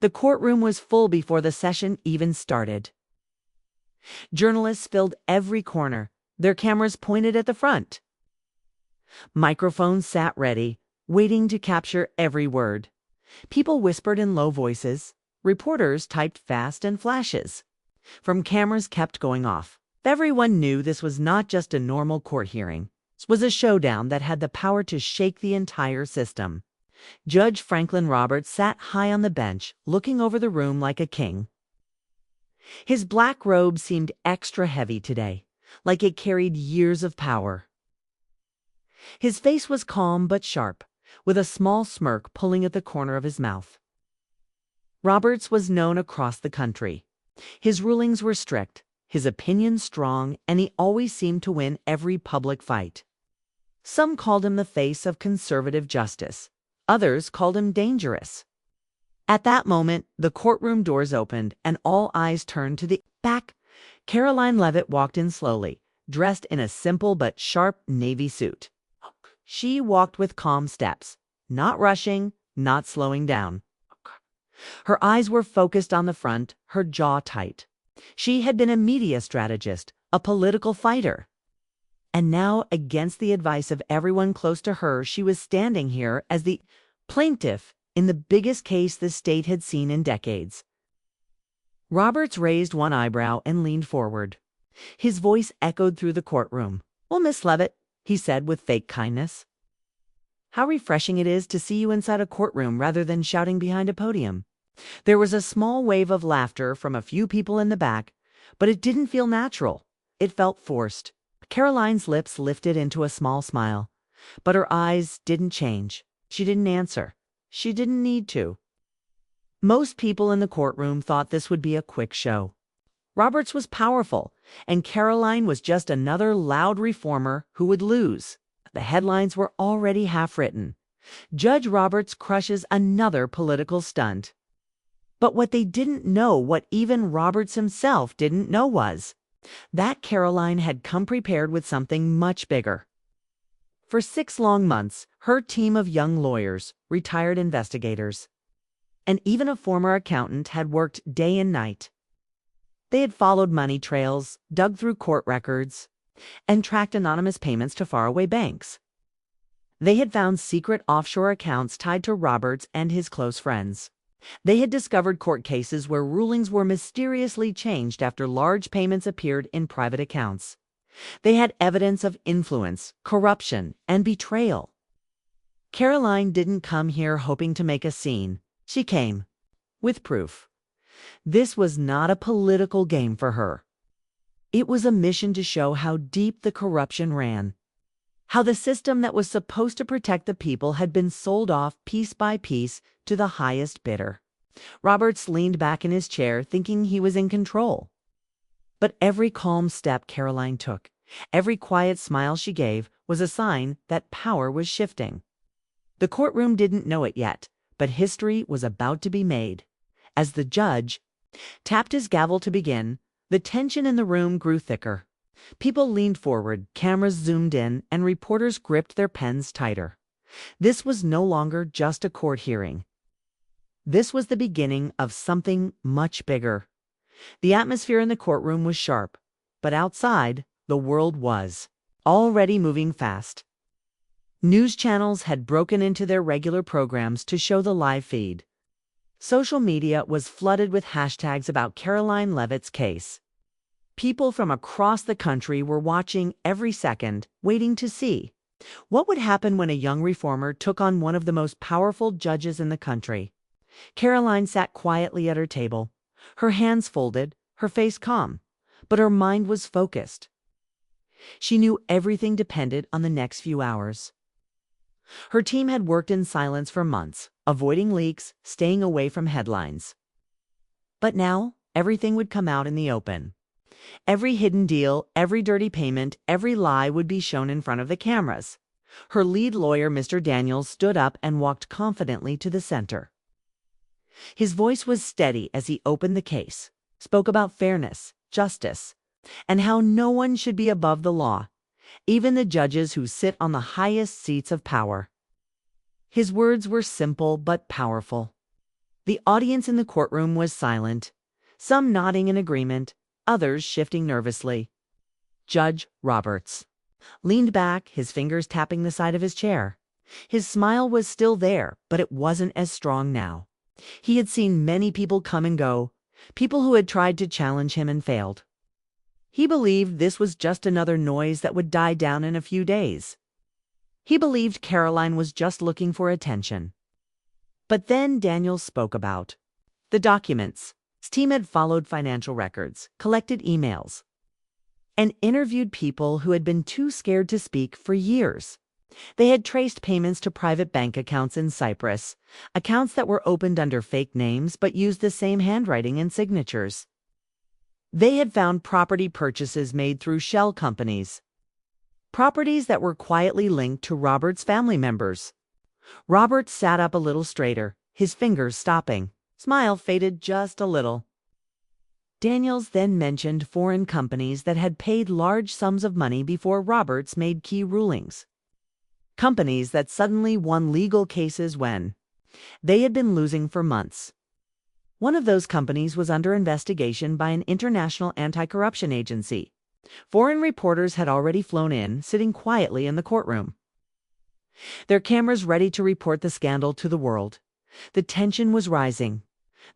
The courtroom was full before the session even started. Journalists filled every corner, their cameras pointed at the front. Microphones sat ready, waiting to capture every word. People whispered in low voices. Reporters typed fast and flashes. From cameras kept going off. Everyone knew this was not just a normal court hearing. This was a showdown that had the power to shake the entire system. Judge Franklin Roberts sat high on the bench, looking over the room like a king. His black robe seemed extra heavy today, like it carried years of power. His face was calm but sharp, with a small smirk pulling at the corner of his mouth. Roberts was known across the country. His rulings were strict, his opinions strong, and he always seemed to win every public fight. Some called him the face of conservative justice. Others called him dangerous. At that moment, the courtroom doors opened and all eyes turned to the back. Karoline Leavitt walked in slowly, dressed in a simple but sharp navy suit. She walked with calm steps, not rushing, not slowing down. Her eyes were focused on the front, her jaw tight. She had been a media strategist, a political fighter. And now, against the advice of everyone close to her, she was standing here as the plaintiff in the biggest case the state had seen in decades. Roberts raised one eyebrow and leaned forward. His voice echoed through the courtroom. "Well, Miss Leavitt," he said with fake kindness. "How refreshing it is to see you inside a courtroom rather than shouting behind a podium." There was a small wave of laughter from a few people in the back, but it didn't feel natural. It felt forced. Karoline's lips lifted into a small smile, but her eyes didn't change. She didn't answer. She didn't need to. Most people in the courtroom thought this would be a quick show. Roberts was powerful, and Karoline was just another loud reformer who would lose. The headlines were already half written. Judge Roberts crushes another political stunt. But what they didn't know, what even Roberts himself didn't know, was that Karoline had come prepared with something much bigger. For 6 long months, her team of young lawyers, retired investigators, and even a former accountant had worked day and night. They had followed money trails, dug through court records, and tracked anonymous payments to faraway banks. They had found secret offshore accounts tied to Roberts and his close friends. They had discovered court cases where rulings were mysteriously changed after large payments appeared in private accounts. They had evidence of influence, corruption, and betrayal. Karoline didn't come here hoping to make a scene. She came with proof. This was not a political game for her. It was a mission to show how deep the corruption ran, how the system that was supposed to protect the people had been sold off piece by piece to the highest bidder. Roberts leaned back in his chair, thinking he was in control. But every calm step Karoline took, every quiet smile she gave, was a sign that power was shifting. The courtroom didn't know it yet, but history was about to be made. As the judge tapped his gavel to begin, the tension in the room grew thicker. People leaned forward, cameras zoomed in, and reporters gripped their pens tighter. This was no longer just a court hearing. This was the beginning of something much bigger. The atmosphere in the courtroom was sharp, but outside, the world was already moving fast. News channels had broken into their regular programs to show the live feed. Social media was flooded with hashtags about Karoline Leavitt's case. People from across the country were watching every second, waiting to see what would happen when a young reformer took on one of the most powerful judges in the country. Karoline sat quietly at her table, her hands folded, her face calm, but her mind was focused. She knew everything depended on the next few hours. Her team had worked in silence for months, avoiding leaks, staying away from headlines. But now, everything would come out in the open. Every hidden deal, every dirty payment, every lie would be shown in front of the cameras. Her lead lawyer, Mr. Daniels, stood up and walked confidently to the center. His voice was steady as he opened the case, spoke about fairness, justice, and how no one should be above the law, even the judges who sit on the highest seats of power. His words were simple but powerful. The audience in the courtroom was silent, some nodding in agreement, others shifting nervously. Judge Roberts leaned back, his fingers tapping the side of his chair. His smile was still there, but it wasn't as strong now. He had seen many people come and go, people who had tried to challenge him and failed. He believed this was just another noise that would die down in a few days. He believed Karoline was just looking for attention. But then Daniel spoke about the documents. His team had followed financial records, collected emails, and interviewed people who had been too scared to speak for years. They had traced payments to private bank accounts in Cyprus, accounts that were opened under fake names but used the same handwriting and signatures. They had found property purchases made through shell companies, properties that were quietly linked to Robert's family members. Robert sat up a little straighter, his fingers stopping. Smile faded just a little. Daniels then mentioned foreign companies that had paid large sums of money before Roberts made key rulings. Companies that suddenly won legal cases when they had been losing for months. One of those companies was under investigation by an international anti-corruption agency. Foreign reporters had already flown in, sitting quietly in the courtroom, their cameras ready to report the scandal to the world. The tension was rising.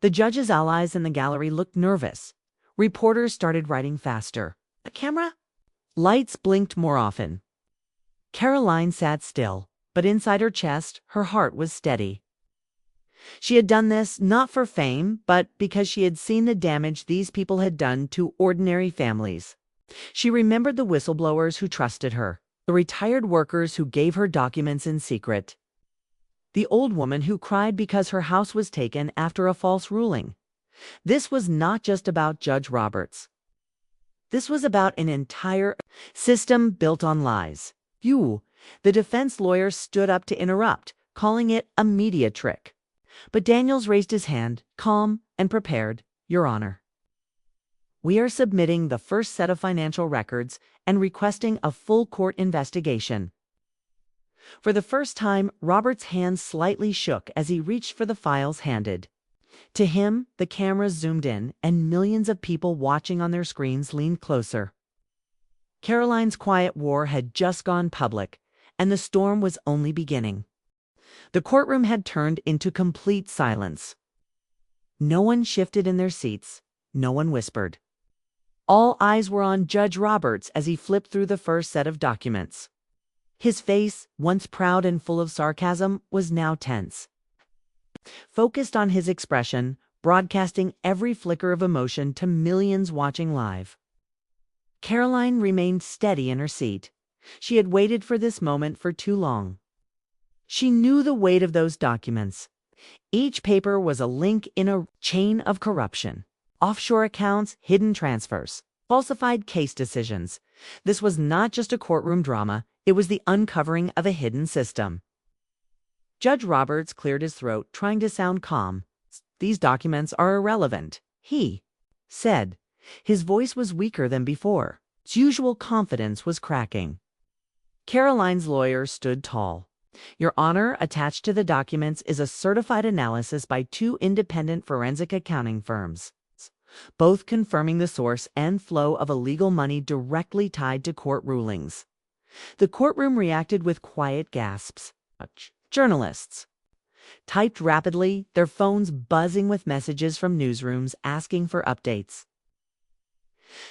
The judge's allies in the gallery looked nervous. Reporters started writing faster. The camera? Lights blinked more often. Karoline sat still, but inside her chest, her heart was steady. She had done this not for fame, but because she had seen the damage these people had done to ordinary families. She remembered the whistleblowers who trusted her, the retired workers who gave her documents in secret, the old woman who cried because her house was taken after a false ruling. This was not just about Judge Roberts. This was about an entire system built on lies. The defense lawyer stood up to interrupt, calling it a media trick. But Daniels raised his hand, calm and prepared. Your Honor, we are submitting the first set of financial records and requesting a full court investigation. For the first time, Robert's hand slightly shook as he reached for the files handed to him. The cameras zoomed in, and millions of people watching on their screens leaned closer. Karoline's quiet war had just gone public, and the storm was only beginning. The courtroom had turned into complete silence. No one shifted in their seats. No one whispered. All eyes were on Judge Roberts as he flipped through the first set of documents. His face, once proud and full of sarcasm, was now tense. Focused on his expression, broadcasting every flicker of emotion to millions watching live. Karoline remained steady in her seat. She had waited for this moment for too long. She knew the weight of those documents. Each paper was a link in a chain of corruption. Offshore accounts, hidden transfers, falsified case decisions. This was not just a courtroom drama, it was the uncovering of a hidden system. Judge Roberts cleared his throat, trying to sound calm. These documents are irrelevant, he said. His voice was weaker than before. His usual confidence was cracking. Karoline's lawyer stood tall. Your Honor, attached to the documents is a certified analysis by 2 independent forensic accounting firms, both confirming the source and flow of illegal money directly tied to court rulings. The courtroom reacted with quiet gasps. Journalists typed rapidly, their phones buzzing with messages from newsrooms asking for updates.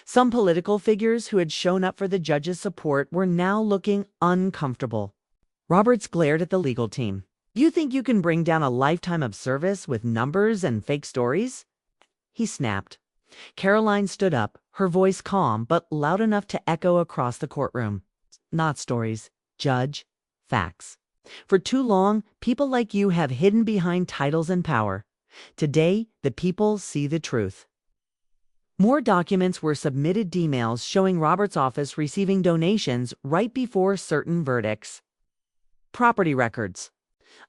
Some political figures who had shown up for the judge's support were now looking uncomfortable. Roberts glared at the legal team. You think you can bring down a lifetime of service with numbers and fake stories? He snapped. Karoline stood up, her voice calm but loud enough to echo across the courtroom. Not stories, Judge. Facts. For too long, people like you have hidden behind titles and power. Today, the people see the truth. More documents were submitted, emails showing Roberts' office receiving donations right before certain verdicts. Property records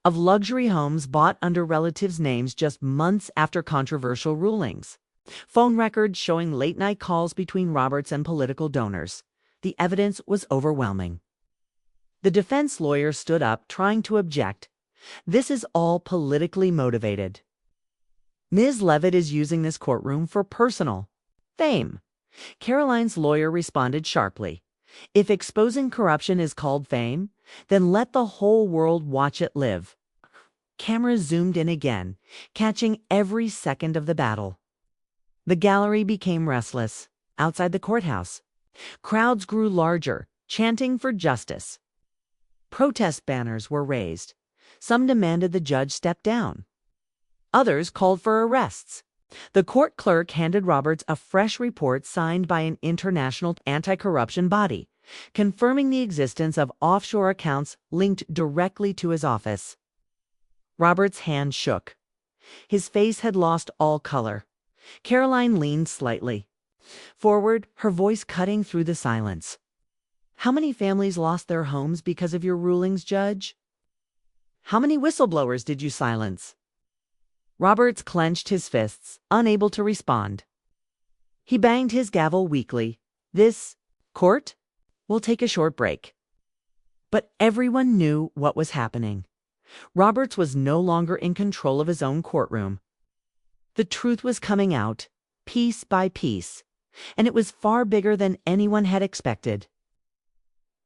of luxury homes bought under relatives' names just months after controversial rulings. Phone records showing late-night calls between Roberts and political donors. The evidence was overwhelming. The defense lawyer stood up, trying to object. This is all politically motivated. Ms. Leavitt is using this courtroom for personal fame. Karoline's lawyer responded sharply. If exposing corruption is called fame, then let the whole world watch it live. Cameras zoomed in again, catching every second of the battle. The gallery became restless. Outside the courthouse, crowds grew larger, chanting for justice. Protest banners were raised. Some demanded the judge step down. Others called for arrests. The court clerk handed Roberts a fresh report signed by an international anti-corruption body, confirming the existence of offshore accounts linked directly to his office. Roberts' hand shook. His face had lost all color. Karoline leaned slightly forward, her voice cutting through the silence. How many families lost their homes because of your rulings, Judge? How many whistleblowers did you silence? Roberts clenched his fists, unable to respond. He banged his gavel weakly. This court will take a short break. But everyone knew what was happening. Roberts was no longer in control of his own courtroom. The truth was coming out, piece by piece, and it was far bigger than anyone had expected.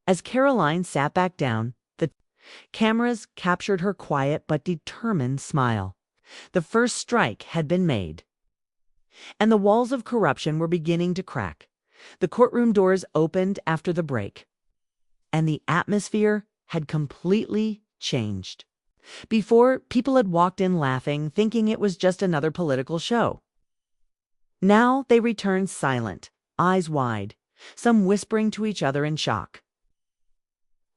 As Karoline sat back down, the cameras captured her quiet but determined smile. The first strike had been made. And the walls of corruption were beginning to crack. The courtroom doors opened after the break. And the atmosphere had completely changed. Before, people had walked in laughing, thinking it was just another political show. Now they returned silent, eyes wide, some whispering to each other in shock.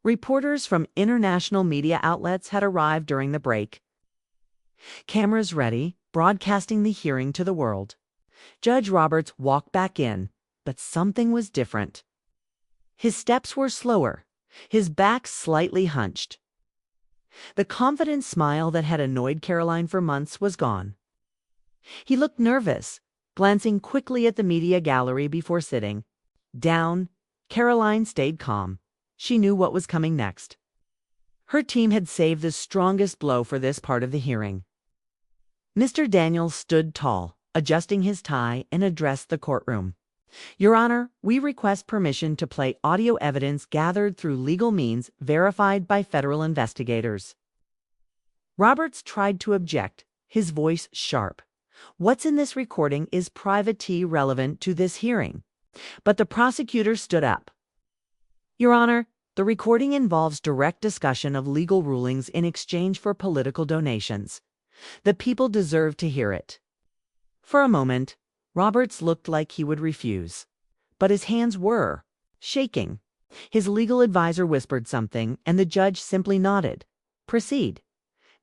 Reporters from international media outlets had arrived during the break. Cameras ready, broadcasting the hearing to the world. Judge Roberts walked back in, but something was different. His steps were slower, his back slightly hunched. The confident smile that had annoyed Karoline for months was gone. He looked nervous, glancing quickly at the media gallery before sitting down. Karoline stayed calm. She knew what was coming next. Her team had saved the strongest blow for this part of the hearing. Mr. Daniels stood tall, adjusting his tie, and addressed the courtroom. Your Honor, we request permission to play audio evidence gathered through legal means verified by federal investigators. Roberts tried to object, his voice sharp. What's in this recording is privacy relevant to this hearing. But the prosecutor stood up. Your Honor, the recording involves direct discussion of legal rulings in exchange for political donations. The people deserve to hear it. For a moment, Roberts looked like he would refuse. But his hands were shaking. His legal advisor whispered something, and the judge simply nodded. Proceed.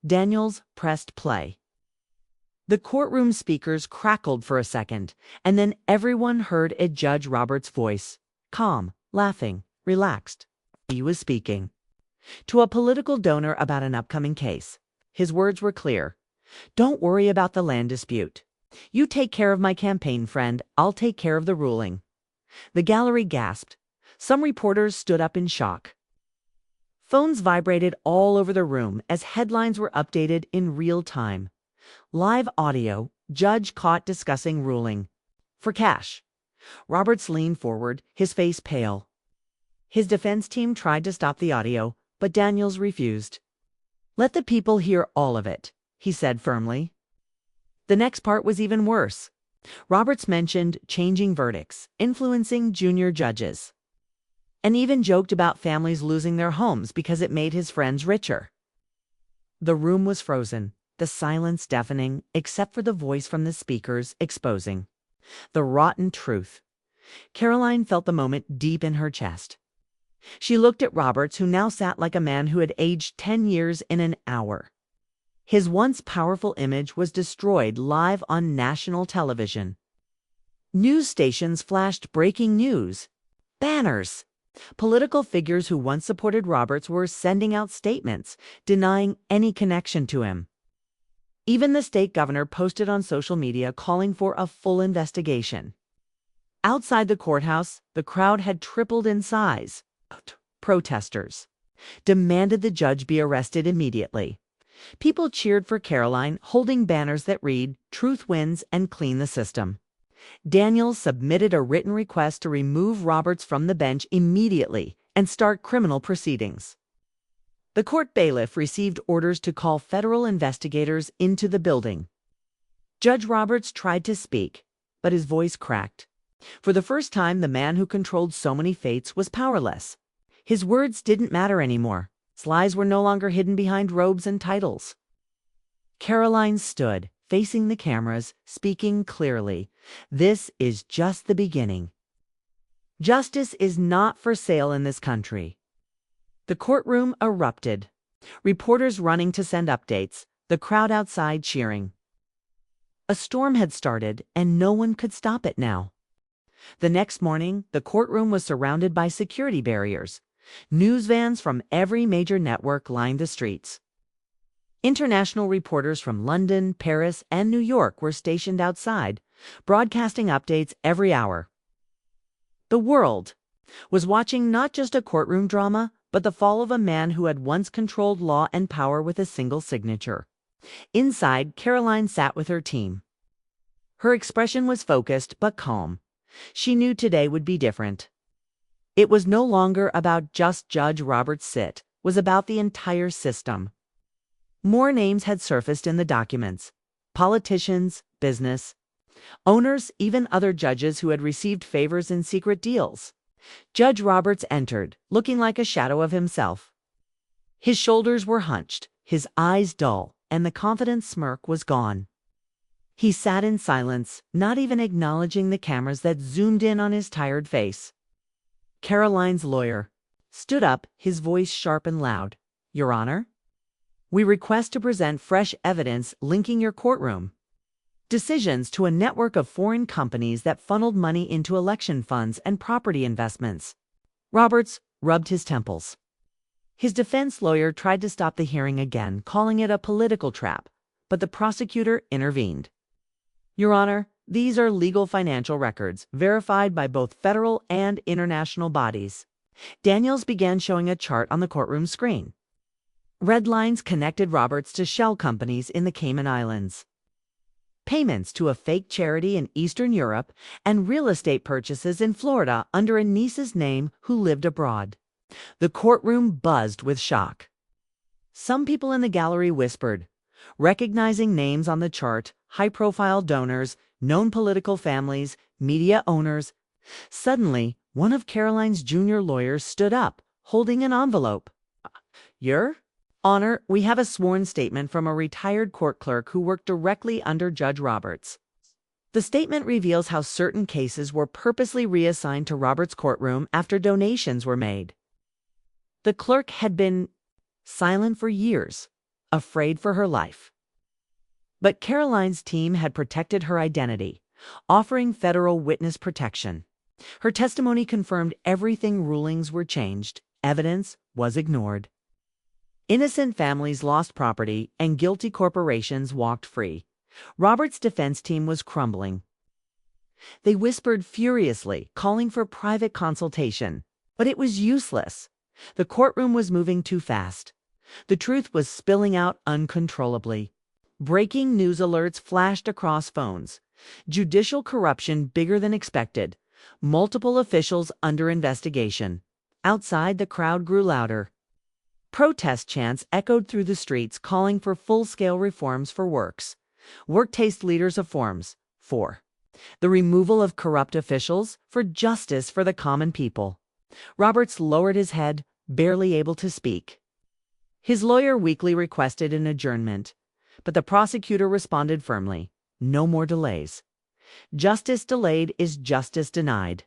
Daniels pressed play. The courtroom speakers crackled for a second, and then everyone heard a Judge Roberts' voice, calm, laughing, relaxed. He was speaking to a political donor about an upcoming case. His words were clear. Don't worry about the land dispute. You take care of my campaign, friend. I'll take care of the ruling. The gallery gasped. Some reporters stood up in shock. Phones vibrated all over the room as headlines were updated in real time. Live audio, judge caught discussing ruling. For cash. Roberts leaned forward, his face pale. His defense team tried to stop the audio, but Daniels refused. Let the people hear all of it, he said firmly. The next part was even worse. Roberts mentioned changing verdicts, influencing junior judges, and even joked about families losing their homes because it made his friends richer. The room was frozen, the silence deafening, except for the voice from the speakers exposing the rotten truth. Karoline felt the moment deep in her chest. She looked at Roberts, who now sat like a man who had aged 10 years in an hour. His once powerful image was destroyed live on national television. News stations flashed breaking news. Banners. Political figures who once supported Roberts were sending out statements, denying any connection to him. Even the state governor posted on social media calling for a full investigation. Outside the courthouse, the crowd had tripled in size. Protesters demanded the judge be arrested immediately. People cheered for Karoline, holding banners that read, "Truth wins and clean the system." Daniels submitted a written request to remove Roberts from the bench immediately and start criminal proceedings. The court bailiff received orders to call federal investigators into the building. Judge Roberts tried to speak, but his voice cracked. For the first time, the man who controlled so many fates was powerless. His words didn't matter anymore. His lies were no longer hidden behind robes and titles. Karoline stood, facing the cameras, speaking clearly. This is just the beginning. Justice is not for sale in this country. The courtroom erupted. Reporters running to send updates, the crowd outside cheering. A storm had started, and no one could stop it now. The next morning, the courtroom was surrounded by security barriers. News vans from every major network lined the streets. International reporters from London, Paris, and New York were stationed outside, broadcasting updates every hour. The world was watching not just a courtroom drama, but the fall of a man who had once controlled law and power with a single signature. Inside, Karoline sat with her team. Her expression was focused but calm. She knew today would be different. It was no longer about just Judge Roberts' sit, it was about the entire system. More names had surfaced in the documents. Politicians, business, owners, even other judges who had received favors in secret deals. Judge Roberts entered, looking like a shadow of himself. His shoulders were hunched, his eyes dull, and the confident smirk was gone. He sat in silence, not even acknowledging the cameras that zoomed in on his tired face. Karoline's lawyer stood up, his voice sharp and loud. "Your Honor, we request to present fresh evidence linking your courtroom decisions to a network of foreign companies that funneled money into election funds and property investments." Roberts rubbed his temples. His defense lawyer tried to stop the hearing again, calling it a political trap, but the prosecutor intervened. "Your Honor, these are legal financial records, verified by both federal and international bodies." Daniels began showing a chart on the courtroom screen. Red lines connected Roberts to shell companies in the Cayman Islands, payments to a fake charity in Eastern Europe, and real estate purchases in Florida under a niece's name who lived abroad. The courtroom buzzed with shock. Some people in the gallery whispered, recognizing names on the chart, high-profile donors, known political families, media owners. Suddenly, one of Karoline's junior lawyers stood up, holding an envelope. "Your Honor, we have a sworn statement from a retired court clerk who worked directly under Judge Roberts. The statement reveals how certain cases were purposely reassigned to Roberts' courtroom after donations were made." The clerk had been silent for years, afraid for her life. But Karoline's team had protected her identity, offering federal witness protection. Her testimony confirmed everything. Rulings were changed, evidence was ignored. Innocent families lost property, and guilty corporations walked free. Roberts' defense team was crumbling. They whispered furiously, calling for private consultation, but it was useless. The courtroom was moving too fast. The truth was spilling out uncontrollably. Breaking news alerts flashed across phones. Judicial corruption bigger than expected. Multiple officials under investigation. Outside, the crowd grew louder. Protest chants echoed through the streets, calling for full-scale reforms for workplace leaders of forms, for the removal of corrupt officials, for justice for the common people. Roberts lowered his head, barely able to speak. His lawyer weakly requested an adjournment, but the prosecutor responded firmly, "No more delays. Justice delayed is justice denied."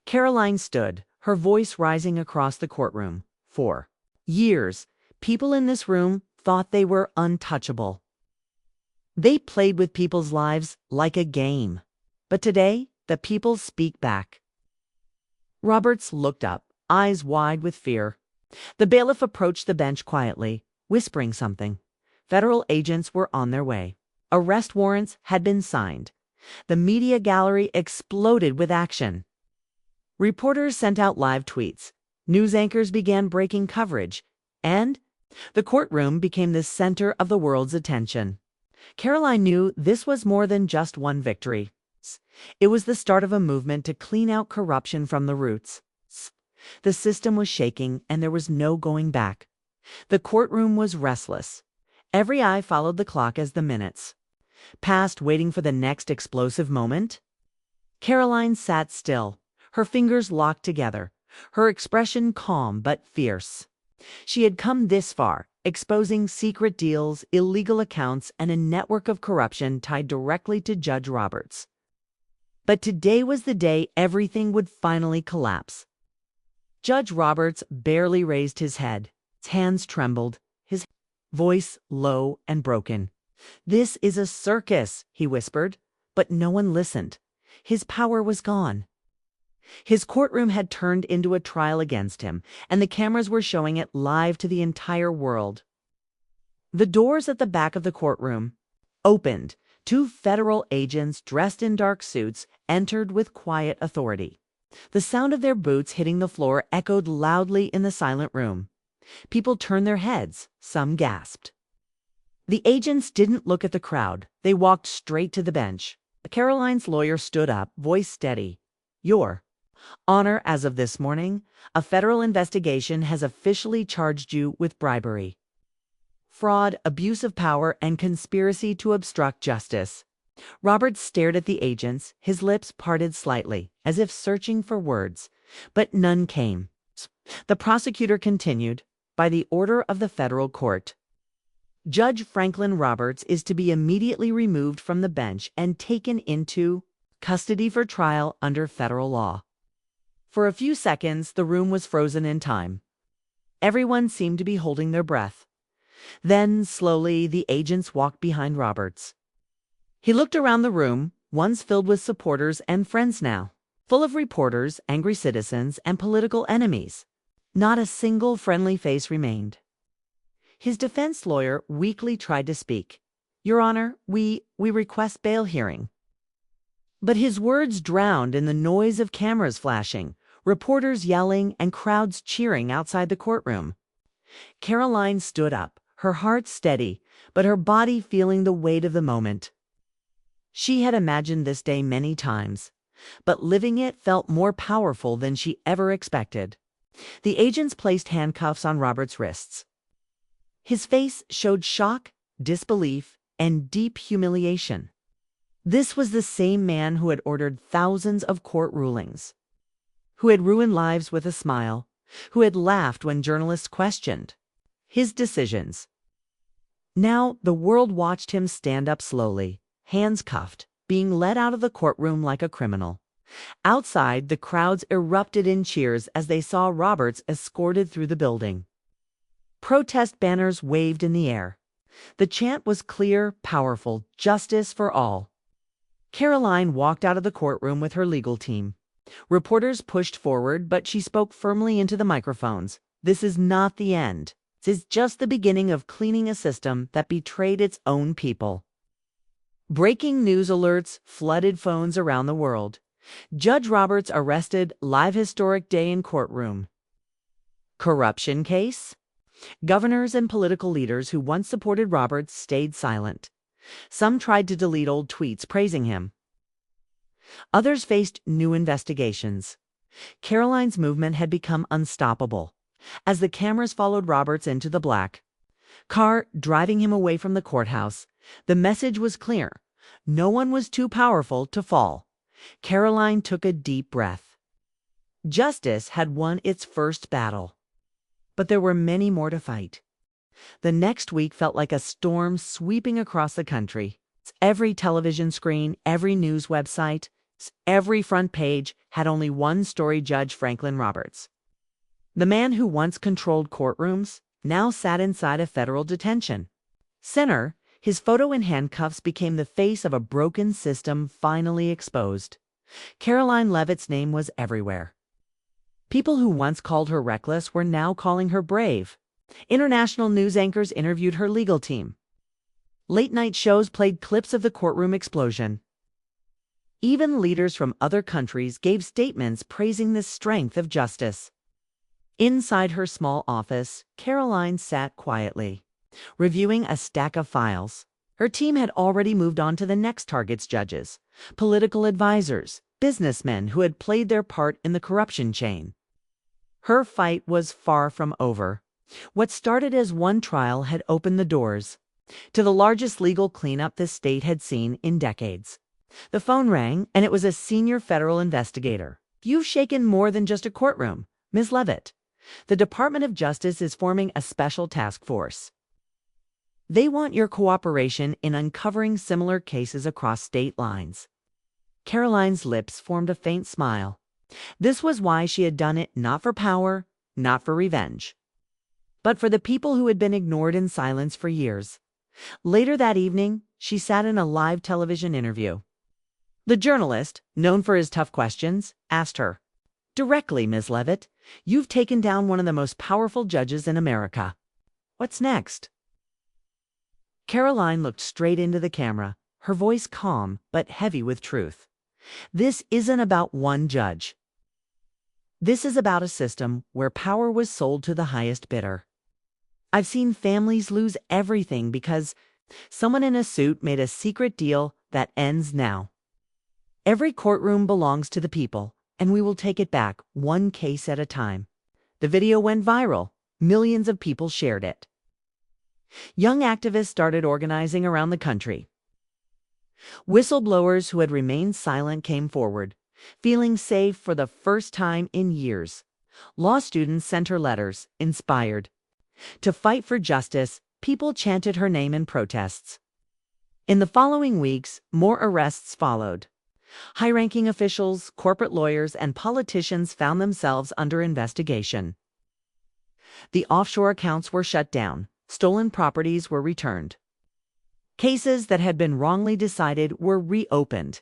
Karoline stood, her voice rising across the courtroom. For years, people in this room thought they were untouchable. They played with people's lives like a game. But today, the people speak back. Roberts looked up, eyes wide with fear. The bailiff approached the bench quietly, whispering something. Federal agents were on their way. Arrest warrants had been signed. The media gallery exploded with action. Reporters sent out live tweets. News anchors began breaking coverage. And The courtroom became the center of the world's attention. Karoline knew this was more than just one victory. It was the start of a movement to clean out corruption from the roots. The system was shaking, and there was no going back. The courtroom was restless. Every eye followed the clock as the minutes passed, waiting for the next explosive moment. Karoline sat still, her fingers locked together, her expression calm but fierce. She had come this far, exposing secret deals, illegal accounts, and a network of corruption tied directly to Judge Roberts. But today was the day everything would finally collapse. Judge Roberts barely raised his head. His hands trembled, his voice low and broken. "This is a circus," he whispered, but no one listened. His power was gone. His courtroom had turned into a trial against him, and the cameras were showing it live to the entire world. The doors at the back of the courtroom opened. Two federal agents dressed in dark suits entered with quiet authority. The sound of their boots hitting the floor echoed loudly in the silent room. People turned their heads, some gasped. The agents didn't look at the crowd. They walked straight to the bench. Karoline's lawyer stood up, voice steady. "Your Honor, as of this morning, a federal investigation has officially charged you with bribery, fraud, abuse of power, and conspiracy to obstruct justice." Roberts stared at the agents, his lips parted slightly, as if searching for words, but none came. The prosecutor continued, "By the order of the federal court, Judge Franklin Roberts is to be immediately removed from the bench and taken into custody for trial under federal law." For a few seconds, the room was frozen in time. Everyone seemed to be holding their breath. Then, slowly, the agents walked behind Roberts. He looked around the room, once filled with supporters and friends now, full of reporters, angry citizens, and political enemies. Not a single friendly face remained. His defense lawyer weakly tried to speak. "Your Honor, we request bail hearing." But his words drowned in the noise of cameras flashing, reporters yelling, and crowds cheering outside the courtroom. Karoline stood up, her heart steady, but her body feeling the weight of the moment. She had imagined this day many times, but living it felt more powerful than she ever expected. The agents placed handcuffs on Robert's wrists. His face showed shock, disbelief, and deep humiliation. This was the same man who had ordered thousands of court rulings, who had ruined lives with a smile, who had laughed when journalists questioned his decisions. Now the world watched him stand up slowly, hands cuffed, being led out of the courtroom like a criminal. Outside, the crowds erupted in cheers as they saw Roberts escorted through the building. Protest banners waved in the air. The chant was clear, powerful: justice for all. Karoline walked out of the courtroom with her legal team. Reporters pushed forward, but she spoke firmly into the microphones. "This is not the end. This is just the beginning of cleaning a system that betrayed its own people." Breaking news alerts flooded phones around the world. Judge Roberts arrested, live historic day in courtroom. Corruption case? Governors and political leaders who once supported Roberts stayed silent. Some tried to delete old tweets praising him. Others faced new investigations. Karoline's movement had become unstoppable. As the cameras followed Roberts into the black car, driving him away from the courthouse, the message was clear: no one was too powerful to fall. Karoline took a deep breath. Justice had won its first battle, but there were many more to fight. The next week felt like a storm sweeping across the country. Every television screen, every news website, every front page had only one story: Judge Franklin Roberts. The man who once controlled courtrooms now sat inside a federal detention center. His photo in handcuffs became the face of a broken system finally exposed. Karoline Leavitt's name was everywhere. People who once called her reckless were now calling her brave. International news anchors interviewed her legal team. Late-night shows played clips of the courtroom explosion. Even leaders from other countries gave statements praising the strength of justice. Inside her small office, Karoline sat quietly, reviewing a stack of files. Her team had already moved on to the next target's judges, political advisors, businessmen who had played their part in the corruption chain. Her fight was far from over. What started as one trial had opened the doors to the largest legal cleanup the state had seen in decades. The phone rang, and it was a senior federal investigator. "You've shaken more than just a courtroom, Ms. Leavitt. The Department of Justice is forming a special task force. They want your cooperation in uncovering similar cases across state lines." Karoline's lips formed a faint smile. This was why she had done it, not for power, not for revenge, but for the people who had been ignored in silence for years. Later that evening, she sat in a live television interview. The journalist, known for his tough questions, asked her, "Directly, Ms. Leavitt, you've taken down one of the most powerful judges in America. What's next?" Karoline looked straight into the camera, her voice calm but heavy with truth. "This isn't about one judge. This is about a system where power was sold to the highest bidder. I've seen families lose everything because someone in a suit made a secret deal that ends now. Every courtroom belongs to the people, and we will take it back one case at a time." The video went viral. Millions of people shared it. Young activists started organizing around the country. Whistleblowers who had remained silent came forward, feeling safe for the first time in years. Law students sent her letters, inspired. To fight for justice, people chanted her name in protests. In the following weeks, more arrests followed. High-ranking officials, corporate lawyers, and politicians found themselves under investigation. The offshore accounts were shut down. Stolen properties were returned. Cases that had been wrongly decided were reopened.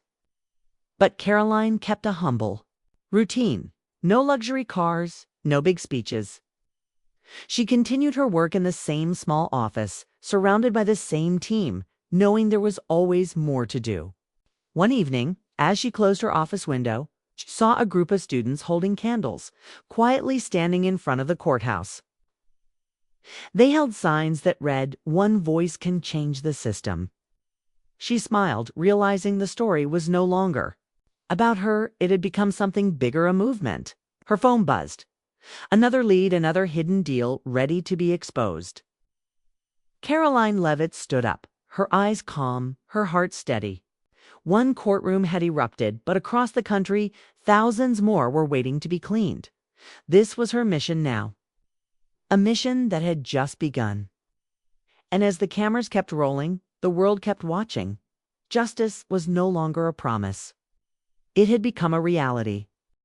But Karoline kept a humble routine. No luxury cars, no big speeches. She continued her work in the same small office, surrounded by the same team, knowing there was always more to do. One evening, as she closed her office window, she saw a group of students holding candles, quietly standing in front of the courthouse. They held signs that read, "One voice can change the system." She smiled, realizing the story was no longer about her. It had become something bigger, a movement. Her phone buzzed. Another lead, another hidden deal ready to be exposed. Karoline Leavitt stood up, her eyes calm, her heart steady. One courtroom had erupted, but across the country, thousands more were waiting to be cleaned. This was her mission now. A mission that had just begun. And as the cameras kept rolling, the world kept watching. Justice was no longer a promise. It had become a reality.